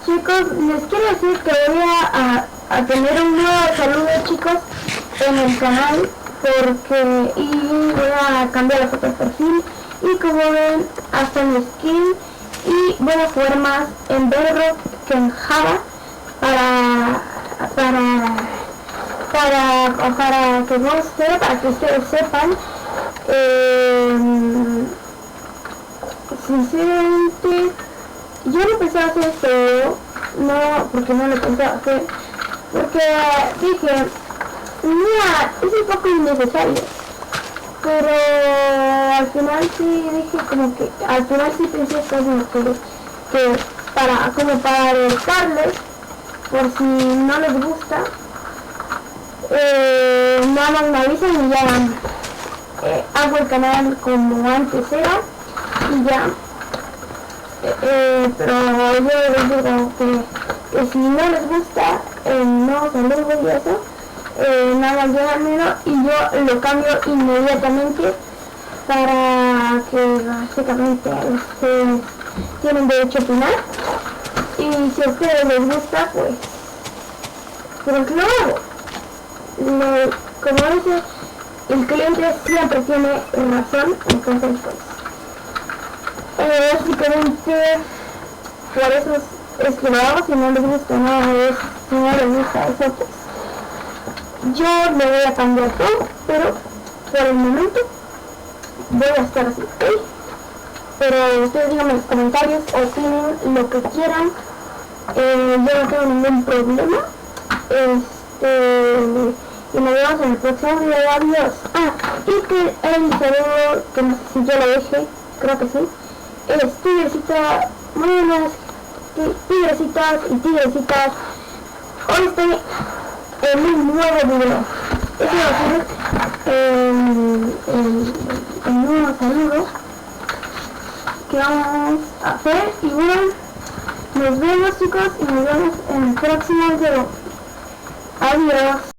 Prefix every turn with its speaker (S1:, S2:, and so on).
S1: Chicos, les quiero decir que voy a tener un nuevo saludo, chicos, en el canal, y voy a cambiar la foto de perfil, y como ven, hasta mi skin, y voy a jugar más en Bedrock que en Java para que ustedes sepan. Sinceramente, yo no pensaba hacer esto, no, porque no lo pensaba hacer, porque dije, mira, es un poco innecesario, pero al final sí dije al final sí pensé como que para alertarles, por si no les gusta, nada más me avisan y ya hago el canal como antes era, y ya. Pero yo les digo que si no les gusta no saludo y eso, nada más díganmelo y yo lo cambio inmediatamente, para que básicamente ustedes tienen derecho a opinar, y si a ustedes les gusta, pues lo hago. Como dice, el cliente siempre tiene razón, entonces pues básicamente por eso es que lo hago. Si no les gusta, si no les gusta eso, pues yo le voy a cambiar todo, pero por el momento voy a estar así, ¿ok? Pero ustedes díganme en los comentarios, opinen lo que quieran, yo no tengo ningún problema. Y nos vemos en el próximo video. Adiós. Y que el saludo, que no sé si yo lo dejé, creo que sí, es Tigrecita. Muy buenas, tigrecitas y tigrecitas. Hoy estoy en un nuevo video. Eso va a ser el nuevo saludo que vamos a hacer. Y bueno, nos vemos, chicos, y nos vemos en el próximo video. Adiós.